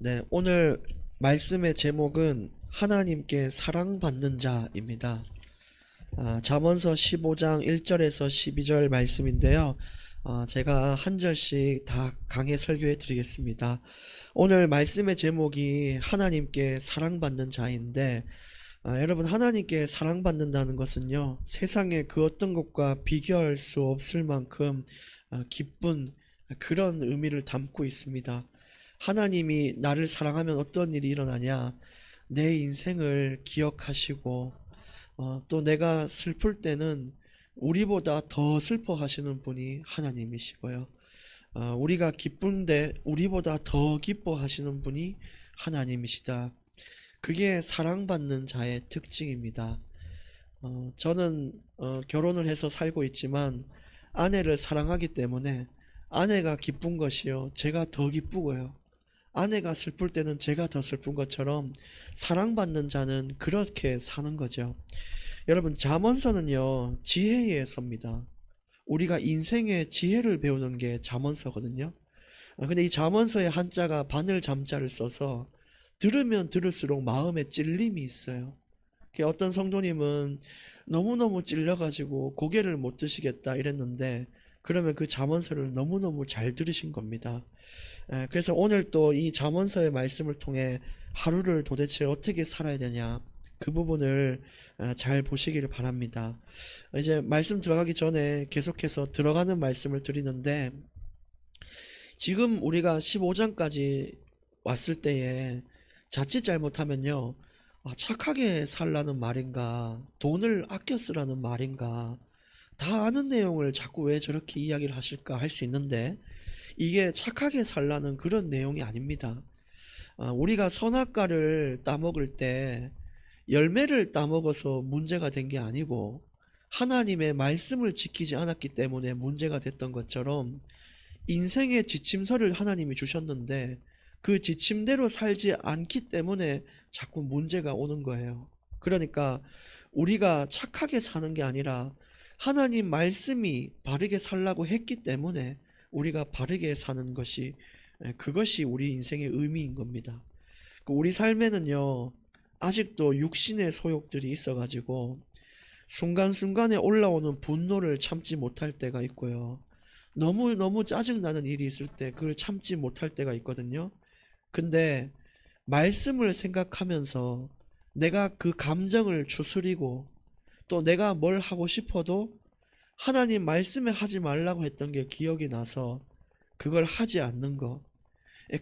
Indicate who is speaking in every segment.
Speaker 1: 네, 오늘 말씀의 제목은 하나님께 사랑받는 자입니다. 잠언서 15장 1절에서 12절 말씀인데요. 제가 한 절씩 다 강해 설교해 드리겠습니다. 오늘 말씀의 제목이 하나님께 사랑받는 자인데, 여러분, 하나님께 사랑받는다는 것은요, 세상의 그 어떤 것과 비교할 수 없을 만큼 기쁜 그런 의미를 담고 있습니다. 하나님이 나를 사랑하면 어떤 일이 일어나냐? 내 인생을 기억하시고, 또 내가 슬플 때는 우리보다 더 슬퍼하시는 분이 하나님이시고요. 우리가 기쁜데 우리보다 더 기뻐하시는 분이 하나님이시다. 그게 사랑받는 자의 특징입니다. 저는 결혼을 해서 살고 있지만 아내를 사랑하기 때문에 아내가 기쁜 것이요, 제가 더 기쁘고요. 아내가 슬플 때는 제가 더 슬픈 것처럼 사랑받는 자는 그렇게 사는 거죠. 여러분, 잠언서는요, 지혜의 서입니다. 우리가 인생의 지혜를 배우는 게 잠언서거든요. 근데 이 잠언서의 한자가 바늘 잠자를 써서 들으면 들을수록 마음에 찔림이 있어요. 어떤 성도님은 너무너무 찔려가지고 고개를 못 드시겠다 이랬는데, 그러면 그 잠언서를 너무너무 잘 들으신 겁니다. 그래서 오늘 또 이 잠언서의 말씀을 통해 하루를 도대체 어떻게 살아야 되냐, 그 부분을 잘 보시기를 바랍니다. 이제 말씀 들어가기 전에 계속해서 들어가는 말씀을 드리는데, 지금 우리가 15장까지 왔을 때에 자칫 잘못하면요, 착하게 살라는 말인가, 돈을 아껴 쓰라는 말인가, 다 아는 내용을 자꾸 왜 저렇게 이야기를 하실까 할 수 있는데, 이게 착하게 살라는 그런 내용이 아닙니다. 우리가 선악과를 따먹을 때 열매를 따먹어서 문제가 된 게 아니고 하나님의 말씀을 지키지 않았기 때문에 문제가 됐던 것처럼, 인생의 지침서를 하나님이 주셨는데 그 지침대로 살지 않기 때문에 자꾸 문제가 오는 거예요. 그러니까 우리가 착하게 사는 게 아니라 하나님 말씀이 바르게 살라고 했기 때문에 우리가 바르게 사는 것이, 그것이 우리 인생의 의미인 겁니다. 우리 삶에는요, 아직도 육신의 소욕들이 있어가지고 순간순간에 올라오는 분노를 참지 못할 때가 있고요, 너무너무 짜증나는 일이 있을 때 그걸 참지 못할 때가 있거든요. 근데 말씀을 생각하면서 내가 그 감정을 추스리고, 또 내가 뭘 하고 싶어도 하나님 말씀에 하지 말라고 했던 게 기억이 나서 그걸 하지 않는 거,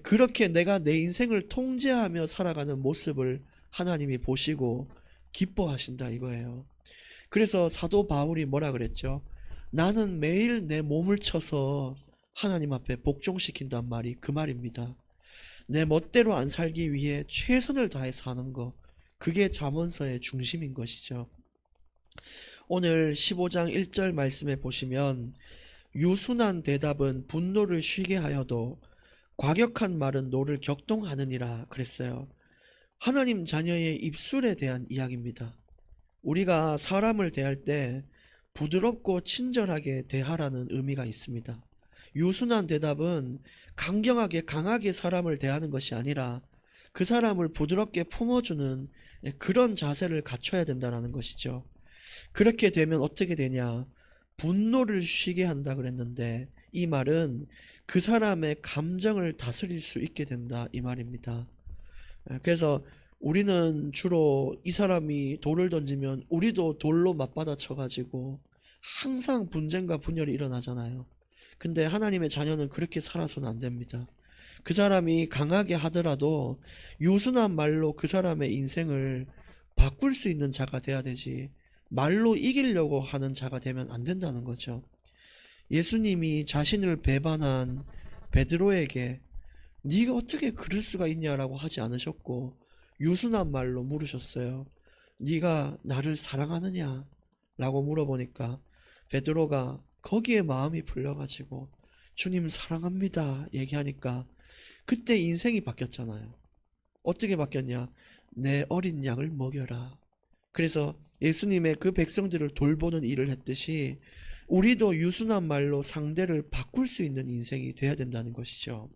Speaker 1: 그렇게 내가 내 인생을 통제하며 살아가는 모습을 하나님이 보시고 기뻐하신다 이거예요. 그래서 사도 바울이 뭐라 그랬죠? 나는 매일 내 몸을 쳐서 하나님 앞에 복종시킨단 말이 그 말입니다. 내 멋대로 안 살기 위해 최선을 다해 사는 거, 그게 잠언서의 중심인 것이죠. 오늘 15장 1절 말씀에 보시면, 유순한 대답은 분노를 쉬게 하여도 과격한 말은 노를 격동하느니라 그랬어요. 하나님 자녀의 입술에 대한 이야기입니다. 우리가 사람을 대할 때 부드럽고 친절하게 대하라는 의미가 있습니다. 유순한 대답은 강경하게 강하게 사람을 대하는 것이 아니라 그 사람을 부드럽게 품어주는 그런 자세를 갖춰야 된다는 것이죠. 그렇게 되면 어떻게 되냐? 분노를 쉬게 한다 그랬는데, 이 말은 그 사람의 감정을 다스릴 수 있게 된다 이 말입니다. 그래서 우리는 주로 이 사람이 돌을 던지면 우리도 돌로 맞받아 쳐가지고 항상 분쟁과 분열이 일어나잖아요. 근데 하나님의 자녀는 그렇게 살아서는 안 됩니다. 그 사람이 강하게 하더라도 유순한 말로 그 사람의 인생을 바꿀 수 있는 자가 돼야 되지, 말로 이기려고 하는 자가 되면 안 된다는 거죠. 예수님이 자신을 배반한 베드로에게 네가 어떻게 그럴 수가 있냐라고 하지 않으셨고, 유순한 말로 물으셨어요. 네가 나를 사랑하느냐? 라고 물어보니까 베드로가 거기에 마음이 풀려가지고 주님 사랑합니다 얘기하니까 그때 인생이 바뀌었잖아요. 어떻게 바뀌었냐? 내 어린 양을 먹여라. 그래서 예수님의 그 백성들을 돌보는 일을 했듯이 우리도 유순한 말로 상대를 바꿀 수 있는 인생이 돼야 된다는 것이죠.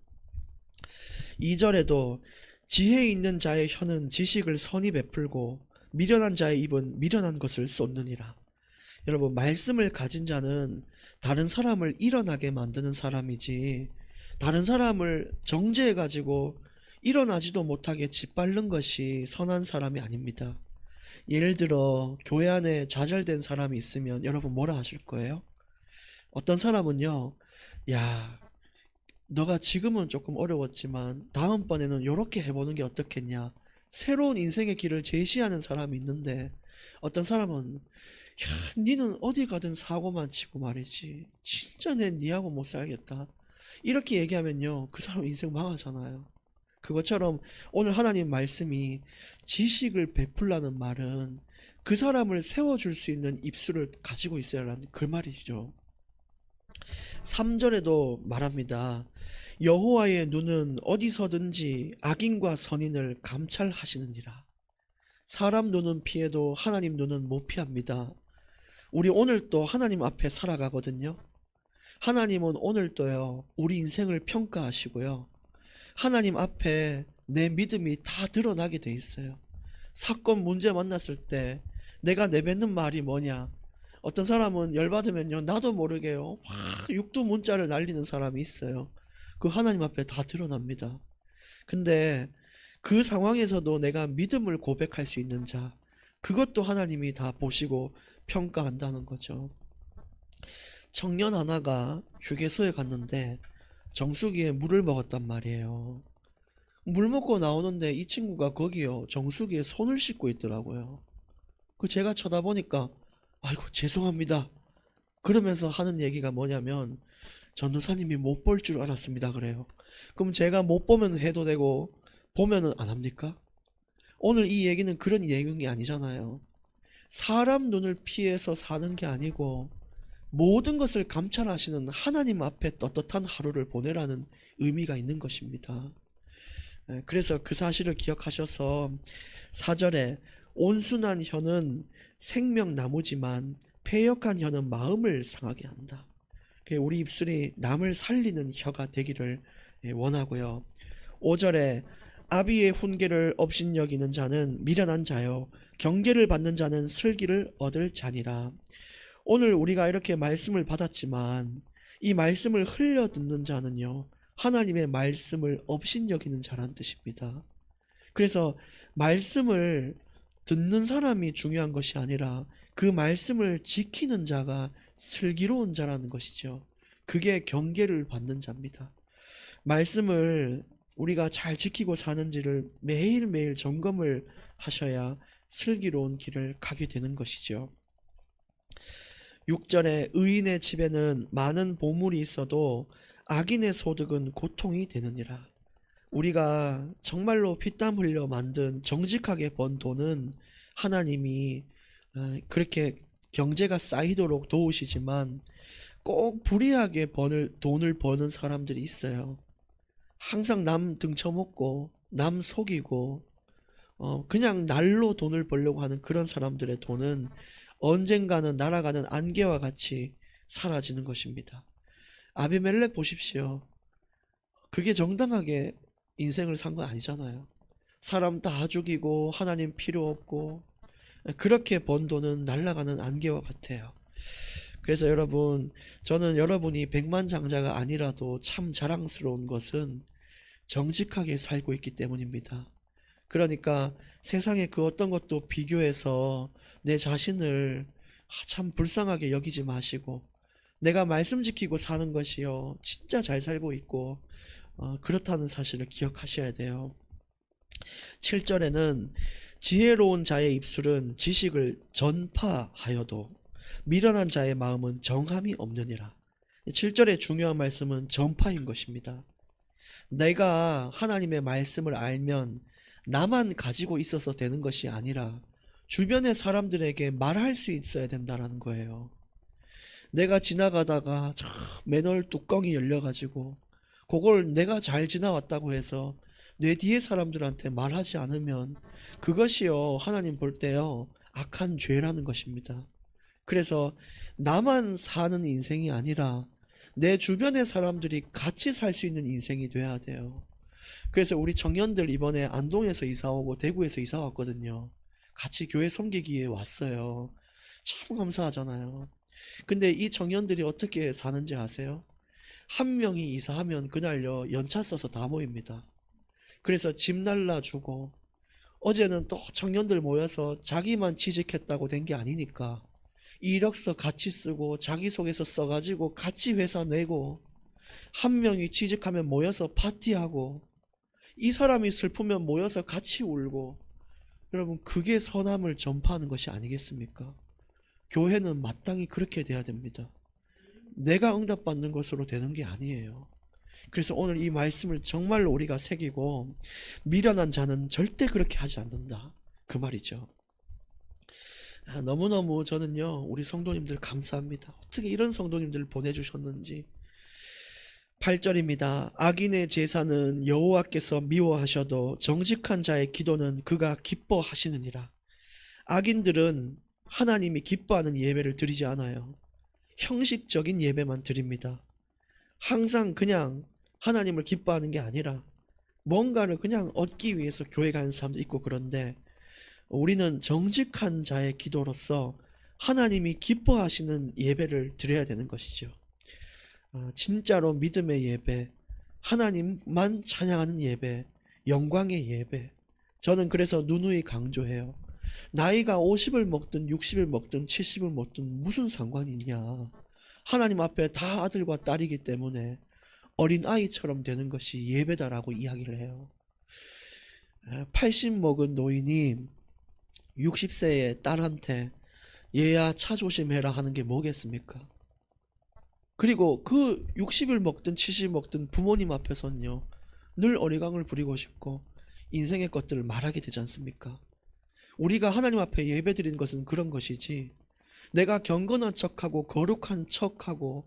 Speaker 1: 2절에도 지혜 있는 자의 혀는 지식을 선히 베풀고 미련한 자의 입은 미련한 것을 쏟느니라. 여러분, 말씀을 가진 자는 다른 사람을 일어나게 만드는 사람이지, 다른 사람을 정죄해가지고 일어나지도 못하게 짓밟는 것이 선한 사람이 아닙니다. 예를 들어 교회 안에 좌절된 사람이 있으면 여러분 뭐라 하실 거예요? 어떤 사람은요, 야, 너가 지금은 조금 어려웠지만 다음번에는 요렇게 해보는 게 어떻겠냐, 새로운 인생의 길을 제시하는 사람이 있는데, 어떤 사람은 야, 니는 어디 가든 사고만 치고 말이지 진짜 내 니하고 못 살겠다, 이렇게 얘기하면요, 그 사람 인생 망하잖아요. 그것처럼 오늘 하나님 말씀이 지식을 베풀라는 말은 그 사람을 세워줄 수 있는 입술을 가지고 있어야 하는 그 말이죠. 3절에도 말합니다. 여호와의 눈은 어디서든지 악인과 선인을 감찰하시느니라. 사람 눈은 피해도 하나님 눈은 못 피합니다. 우리 오늘 또 하나님 앞에 살아가거든요. 하나님은 오늘 또요, 우리 인생을 평가하시고요, 하나님 앞에 내 믿음이 다 드러나게 돼 있어요. 사건 문제 만났을 때 내가 내뱉는 말이 뭐냐. 어떤 사람은 열받으면요, 나도 모르게요, 육두문자를 날리는 사람이 있어요. 그 하나님 앞에 다 드러납니다. 근데 그 상황에서도 내가 믿음을 고백할 수 있는 자, 그것도 하나님이 다 보시고 평가한다는 거죠. 청년 하나가 휴게소에 갔는데 정수기에 물을 먹었단 말이에요. 물 먹고 나오는데 이 친구가 거기요, 정수기에 손을 씻고 있더라고요. 그 제가 쳐다보니까 아이고 죄송합니다 그러면서 하는 얘기가 뭐냐면, 전도사님이 못 볼 줄 알았습니다 그래요. 그럼 제가 못 보면 해도 되고 보면은 안 합니까? 오늘 이 얘기는 그런 내용이 아니잖아요. 사람 눈을 피해서 사는 게 아니고 모든 것을 감찰하시는 하나님 앞에 떳떳한 하루를 보내라는 의미가 있는 것입니다. 그래서 그 사실을 기억하셔서 4절에 온순한 혀는 생명나무지만 패역한 혀는 마음을 상하게 한다. 우리 입술이 남을 살리는 혀가 되기를 원하고요. 5절에 아비의 훈계를 업신여기는 자는 미련한 자요 경계를 받는 자는 슬기를 얻을 자니라. 오늘 우리가 이렇게 말씀을 받았지만 이 말씀을 흘려 듣는 자는요, 하나님의 말씀을 업신여기는 자란 뜻입니다. 그래서 말씀을 듣는 사람이 중요한 것이 아니라 그 말씀을 지키는 자가 슬기로운 자라는 것이죠. 그게 경계를 받는 자입니다. 말씀을 우리가 잘 지키고 사는지를 매일매일 점검을 하셔야 슬기로운 길을 가게 되는 것이죠. 6절에 의인의 집에는 많은 보물이 있어도 악인의 소득은 고통이 되느니라. 우리가 정말로 피땀 흘려 만든 정직하게 번 돈은 하나님이 그렇게 경제가 쌓이도록 도우시지만 꼭 불의하게 돈을 버는 사람들이 있어요. 항상 남 등쳐먹고 남 속이고 그냥 날로 돈을 벌려고 하는 그런 사람들의 돈은 언젠가는 날아가는 안개와 같이 사라지는 것입니다. 아비멜렉 보십시오. 그게 정당하게 인생을 산 건 아니잖아요. 사람 다 죽이고 하나님 필요 없고 그렇게 번 돈은 날아가는 안개와 같아요. 그래서 여러분, 저는 여러분이 백만장자가 아니라도 참 자랑스러운 것은 정직하게 살고 있기 때문입니다. 그러니까 세상의 그 어떤 것도 비교해서 내 자신을 참 불쌍하게 여기지 마시고, 내가 말씀 지키고 사는 것이요 진짜 잘 살고 있고 그렇다는 사실을 기억하셔야 돼요. 7절에는 지혜로운 자의 입술은 지식을 전파하여도 미련한 자의 마음은 정함이 없느니라. 7절의 중요한 말씀은 전파인 것입니다. 내가 하나님의 말씀을 알면 나만 가지고 있어서 되는 것이 아니라 주변의 사람들에게 말할 수 있어야 된다는 거예요. 내가 지나가다가 저 맨홀 뚜껑이 열려가지고 그걸 내가 잘 지나왔다고 해서 내 뒤에 사람들한테 말하지 않으면 그것이요 하나님 볼 때요 악한 죄라는 것입니다. 그래서 나만 사는 인생이 아니라 내 주변의 사람들이 같이 살 수 있는 인생이 돼야 돼요. 그래서 우리 청년들 이번에 안동에서 이사 오고 대구에서 이사 왔거든요. 같이 교회 섬기기에 왔어요. 참 감사하잖아요. 근데 이 청년들이 어떻게 사는지 아세요? 한 명이 이사하면 그날요 연차 써서 다 모입니다. 그래서 집 날라주고, 어제는 또 청년들 모여서 자기만 취직했다고 된 게 아니니까 이력서 같이 쓰고 자기소개서 써가지고 같이 회사 내고, 한 명이 취직하면 모여서 파티하고, 이 사람이 슬프면 모여서 같이 울고. 여러분, 그게 선함을 전파하는 것이 아니겠습니까? 교회는 마땅히 그렇게 돼야 됩니다. 내가 응답받는 것으로 되는 게 아니에요. 그래서 오늘 이 말씀을 정말로 우리가 새기고, 미련한 자는 절대 그렇게 하지 않는다, 그 말이죠. 너무너무 저는요 우리 성도님들 감사합니다. 어떻게 이런 성도님들을 보내주셨는지. 8절입니다. 악인의 제사는 여호와께서 미워하셔도 정직한 자의 기도는 그가 기뻐하시느니라. 악인들은 하나님이 기뻐하는 예배를 드리지 않아요. 형식적인 예배만 드립니다. 항상 그냥 하나님을 기뻐하는 게 아니라 뭔가를 그냥 얻기 위해서 교회 가는 사람도 있고, 그런데 우리는 정직한 자의 기도로서 하나님이 기뻐하시는 예배를 드려야 되는 것이죠. 진짜로 믿음의 예배, 하나님만 찬양하는 예배, 영광의 예배. 저는 그래서 누누이 강조해요. 나이가 50을 먹든 60을 먹든 70을 먹든 무슨 상관이 있냐. 하나님 앞에 다 아들과 딸이기 때문에 어린아이처럼 되는 것이 예배다라고 이야기를 해요. 80 먹은 노인이 60세의 딸한테 얘야 차 조심해라 하는 게 뭐겠습니까? 그리고 그 60을 먹든 70을 먹든 부모님 앞에서는요 늘 어리광을 부리고 싶고 인생의 것들을 말하게 되지 않습니까? 우리가 하나님 앞에 예배드리는 것은 그런 것이지, 내가 경건한 척하고 거룩한 척하고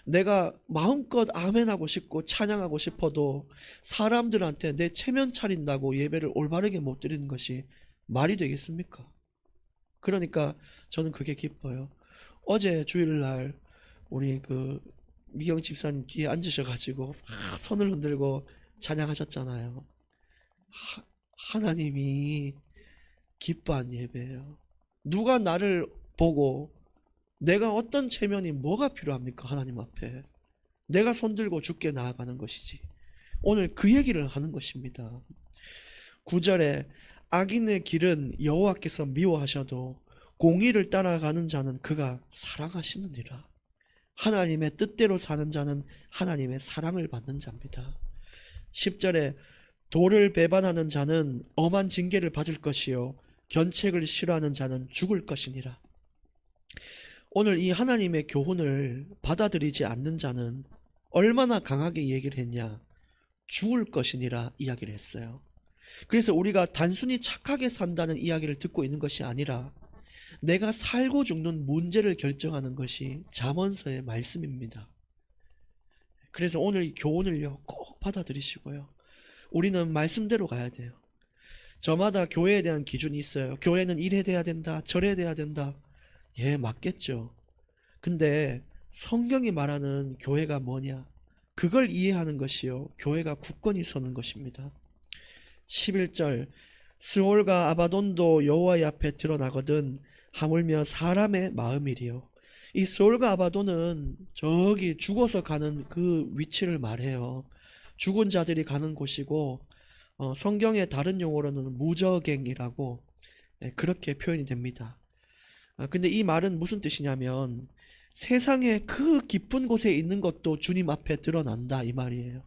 Speaker 1: 내가 마음껏 아멘하고 싶고 찬양하고 싶어도 사람들한테 내 체면 차린다고 예배를 올바르게 못 드리는 것이 말이 되겠습니까? 그러니까 저는 그게 기뻐요. 어제 주일날 우리 그 미경 집사님 뒤에 앉으셔가지고 손을 흔들고 찬양하셨잖아요. 하나님이 기뻐한 예배예요. 누가 나를 보고 내가 어떤 체면이 뭐가 필요합니까? 하나님 앞에 내가 손들고 주께 나아가는 것이지. 오늘 그 얘기를 하는 것입니다. 9절에 악인의 길은 여호와께서 미워하셔도 공의를 따라가는 자는 그가 사랑하시느니라. 하나님의 뜻대로 사는 자는 하나님의 사랑을 받는 자입니다. 10절에 도를 배반하는 자는 엄한 징계를 받을 것이요 견책을 싫어하는 자는 죽을 것이니라. 오늘 이 하나님의 교훈을 받아들이지 않는 자는 얼마나 강하게 얘기를 했냐. 죽을 것이니라 이야기를 했어요. 그래서 우리가 단순히 착하게 산다는 이야기를 듣고 있는 것이 아니라 내가 살고 죽는 문제를 결정하는 것이 잠언서의 말씀입니다. 그래서 오늘 이 교훈을요 꼭 받아들이시고요. 우리는 말씀대로 가야 돼요. 저마다 교회에 대한 기준이 있어요. 교회는 이래 돼야 된다, 저래 돼야 된다. 예, 맞겠죠. 근데 성경이 말하는 교회가 뭐냐? 그걸 이해하는 것이요 교회가 굳건히 서는 것입니다. 11절 스올과 아바돈도 여호와의 앞에 드러나거든 하물며 사람의 마음이리요. 이 스올과 아바돈은 저기 죽어서 가는 그 위치를 말해요. 죽은 자들이 가는 곳이고 성경의 다른 용어로는 무저갱이라고 그렇게 표현이 됩니다. 근데 이 말은 무슨 뜻이냐면 세상의 그 깊은 곳에 있는 것도 주님 앞에 드러난다 이 말이에요.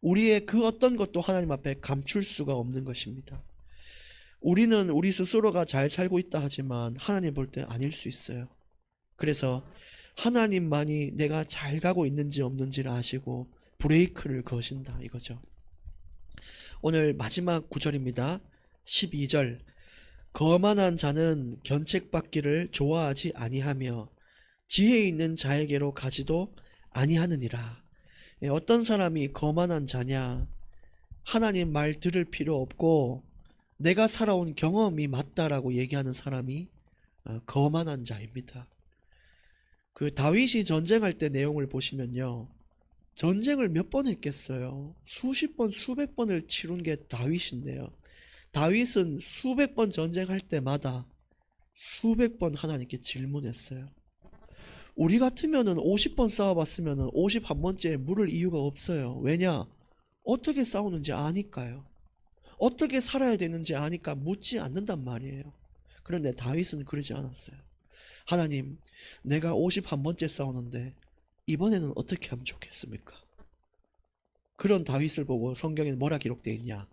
Speaker 1: 우리의 그 어떤 것도 하나님 앞에 감출 수가 없는 것입니다. 우리는 우리 스스로가 잘 살고 있다 하지만 하나님 볼 때 아닐 수 있어요. 그래서 하나님만이 내가 잘 가고 있는지 없는지를 아시고 브레이크를 거신다 이거죠. 오늘 마지막 구절입니다. 12절 거만한 자는 견책받기를 좋아하지 아니하며 지혜 있는 자에게로 가지도 아니하느니라. 어떤 사람이 거만한 자냐? 하나님 말 들을 필요 없고 내가 살아온 경험이 맞다라고 얘기하는 사람이 거만한 자입니다. 그 다윗이 전쟁할 때 내용을 보시면요 전쟁을 몇 번 했겠어요? 수십 번, 수백 번을 치룬 게 다윗인데요. 다윗은 수백 번 전쟁할 때마다 수백 번 하나님께 질문했어요. 우리 같으면은 50번 싸워봤으면은 51번째에 물을 이유가 없어요. 왜냐? 어떻게 싸우는지 아니까요. 어떻게 살아야 되는지 아니까 묻지 않는단 말이에요. 그런데 다윗은 그러지 않았어요. 하나님, 내가 51번째 싸우는데 이번에는 어떻게 하면 좋겠습니까? 그런 다윗을 보고 성경에는 뭐라 기록되어 있냐?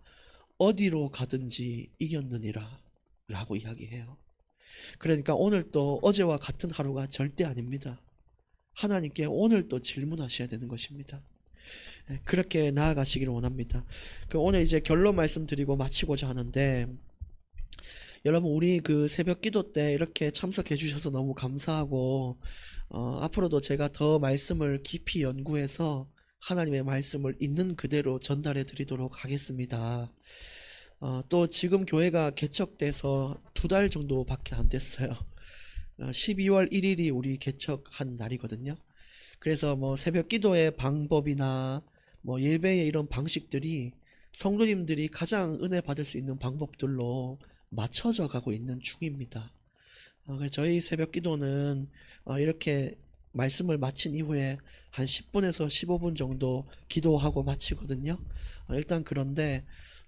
Speaker 1: 어디로 가든지 이겼느니라 라고 이야기해요. 그러니까 오늘 또 어제와 같은 하루가 절대 아닙니다. 하나님께 오늘 또 질문하셔야 되는 것입니다. 그렇게 나아가시기를 원합니다. 오늘 이제 결론 말씀드리고 마치고자 하는데, 여러분 우리 그 새벽 기도 때 이렇게 참석해 주셔서 너무 감사하고, 앞으로도 제가 더 말씀을 깊이 연구해서 하나님의 말씀을 있는 그대로 전달해 드리도록 하겠습니다. 또 지금 교회가 개척돼서 2달 정도밖에 안 됐어요. 12월 1일이 우리 개척한 날이거든요. 그래서 뭐 새벽 기도의 방법이나 뭐 예배의 이런 방식들이 성도님들이 가장 은혜 받을 수 있는 방법들로 맞춰져 가고 있는 중입니다. 그래서 저희 새벽 기도는 이렇게 말씀을 마친 이후에 한 10분에서 15분 정도 기도하고 마치거든요. 일단 그런데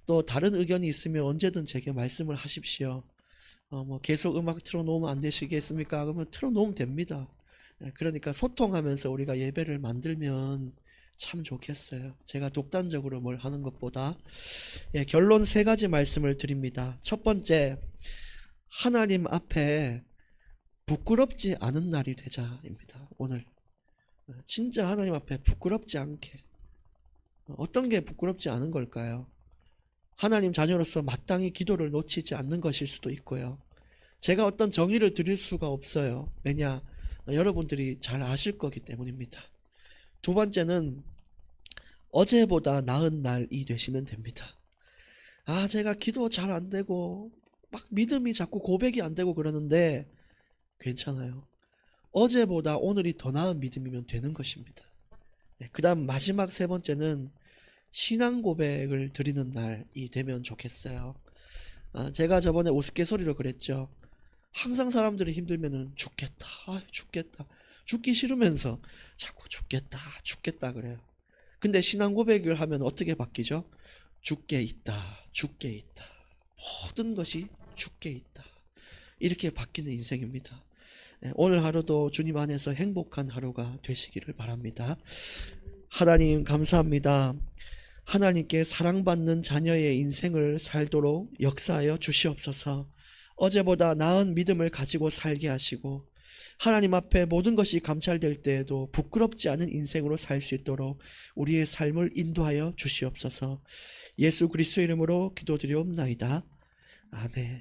Speaker 1: 또 다른 의견이 있으면 언제든 제게 말씀을 하십시오. 뭐 계속 음악 틀어놓으면 안 되시겠습니까? 그러면 틀어놓으면 됩니다. 그러니까 소통하면서 우리가 예배를 만들면 참 좋겠어요. 제가 독단적으로 뭘 하는 것보다. 결론 3가지 말씀을 드립니다. 첫 번째, 하나님 앞에 부끄럽지 않은 날이 되자입니다. 오늘 진짜 하나님 앞에 부끄럽지 않게. 어떤 게 부끄럽지 않은 걸까요? 하나님 자녀로서 마땅히 기도를 놓치지 않는 것일 수도 있고요. 제가 어떤 정의를 드릴 수가 없어요. 왜냐? 여러분들이 잘 아실 거기 때문입니다. 2번째는 어제보다 나은 날이 되시면 됩니다. 제가 기도 잘 안 되고 막 믿음이 자꾸 고백이 안 되고 그러는데 괜찮아요. 어제보다 오늘이 더 나은 믿음이면 되는 것입니다. 그 다음 마지막 3번째는 신앙 고백을 드리는 날이 되면 좋겠어요. 제가 저번에 우스갯소리로 그랬죠. 항상 사람들이 힘들면은 죽겠다, 죽겠다, 죽기 싫으면서 자꾸 죽겠다 그래요. 근데 신앙 고백을 하면 어떻게 바뀌죠? 죽게 있다, 죽게 있다, 모든 것이 죽게 있다, 이렇게 바뀌는 인생입니다. 오늘 하루도 주님 안에서 행복한 하루가 되시기를 바랍니다. 하나님 감사합니다. 하나님께 사랑받는 자녀의 인생을 살도록 역사하여 주시옵소서. 어제보다 나은 믿음을 가지고 살게 하시고 하나님 앞에 모든 것이 감찰될 때에도 부끄럽지 않은 인생으로 살 수 있도록 우리의 삶을 인도하여 주시옵소서. 예수 그리스도 이름으로 기도드리옵나이다. 아멘.